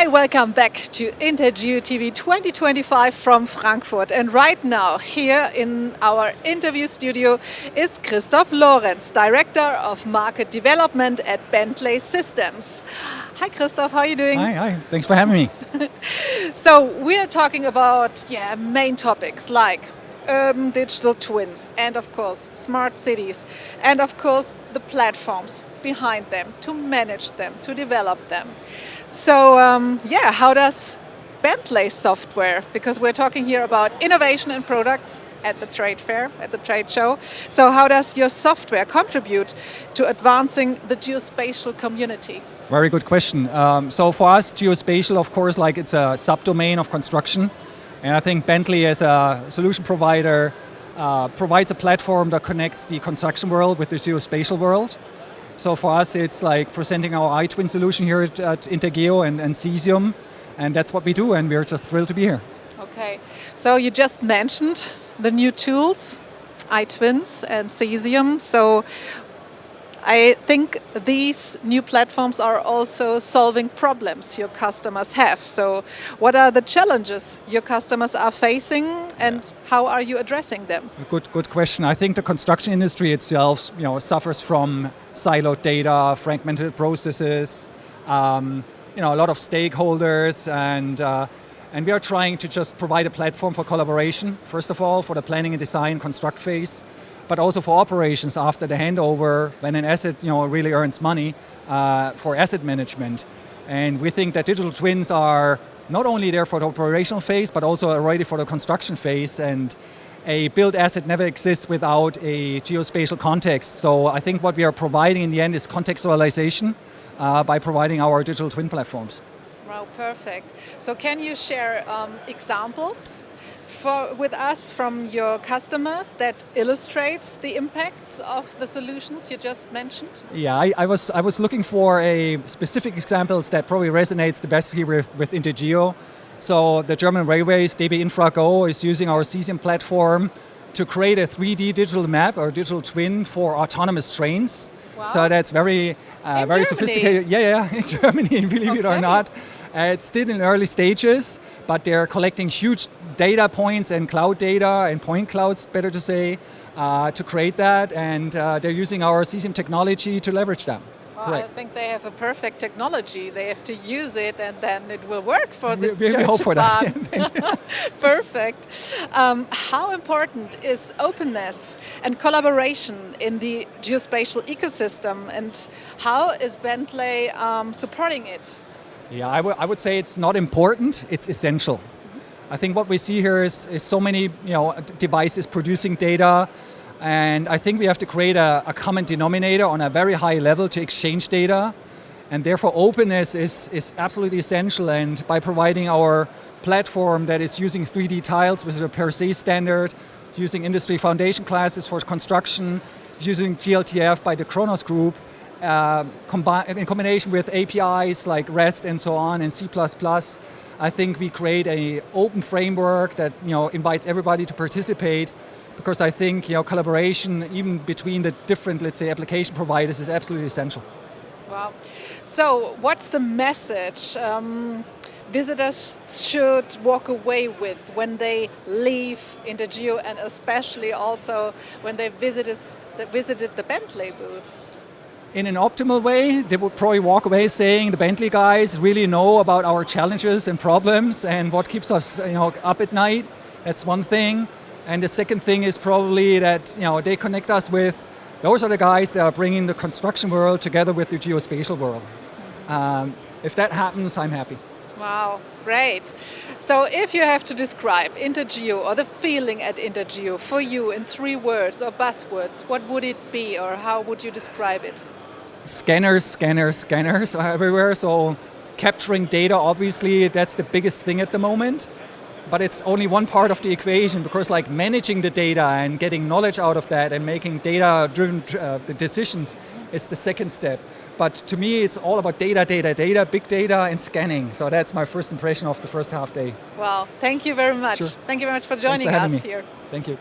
Hi, welcome back to INTERGEO TV 2025 from Frankfurt. And right now, here in our interview studio is Christof Lorenz, Director of Market Development at Bentley Systems. Hi Christof, how are you doing? Hi, thanks for having me. So we are talking about main topics like urban digital twins and of course smart cities and of course the platforms behind them to manage them, to develop them. So how does Bentley software, because we're talking here about innovation and products at the trade fair, at the trade show, so how does your software contribute to advancing the geospatial community? Very good question. So for us, geospatial, of course, like it's a subdomain of construction. And I think Bentley as a solution provider provides a platform that connects the construction world with the geospatial world. So for us, it's like presenting our iTwin solution here at INTERGEO and Cesium. And that's what we do, and we're just thrilled to be here. Okay, so you just mentioned the new tools, iTwins and Cesium. So I think these new platforms are also solving problems your customers have. So what are the challenges your customers are facing and how are you addressing them? Good question. I think the construction industry itself, suffers from siloed data, fragmented processes, a lot of stakeholders, and we are trying to just provide a platform for collaboration, first of all, for the planning and design construct phase, but also for operations after the handover, when an asset really earns money for asset management. And we think that digital twins are not only there for the operational phase, but also already for the construction phase. And a built asset never exists without a geospatial context. So I think what we are providing in the end is contextualization by providing our digital twin platforms. Wow, perfect. So can you share examples with us from your customers that illustrates the impacts of the solutions you just mentioned? Yeah, I was looking for a specific examples that probably resonates the best here with INTERGEO. So the German Railways, DB InfraGO, is using our Cesium platform to create a 3D digital map or digital twin for autonomous trains. Wow. So that's very sophisticated. Yeah, in Germany, believe it or not. It's still in early stages, but they're collecting huge data points and cloud data and point clouds, better to say, to create that, and they're using our Cesium technology to leverage them. Well, I think they have a perfect technology. They have to use it, and then it will work for the we hope for that. Perfect. How important is openness and collaboration in the geospatial ecosystem, and how is Bentley supporting it? Yeah, I would say it's not important, it's essential. I think what we see here is so many devices producing data, and I think we have to create a common denominator on a very high level to exchange data, and therefore openness is absolutely essential. And by providing our platform that is using 3D tiles with a per se standard, using industry foundation classes for construction, using GLTF by the Kronos Group, in combination with APIs like REST and so on and C++, I think we create an open framework that invites everybody to participate, because I think collaboration even between the different, let's say, application providers is absolutely essential. Wow. So what's the message visitors should walk away with when they leave INTERGEO, and especially also when they visited the Bentley booth? In an optimal way, they would probably walk away saying the Bentley guys really know about our challenges and problems and what keeps us up at night. That's one thing. And the second thing is probably that they connect us with, those are the guys that are bringing the construction world together with the geospatial world. If that happens, I'm happy. Wow, great. So if you have to describe INTERGEO or the feeling at INTERGEO for you in 3 words or buzzwords, what would it be, or how would you describe it? Scanners are everywhere. So capturing data, obviously, that's the biggest thing at the moment. But it's only one part of the equation, because like managing the data and getting knowledge out of that and making data-driven decisions is the second step. But to me, it's all about data, big data, and scanning. So that's my first impression of the first half day. Well, thank you very much. Sure. Thank you very much for joining us here. Thank you.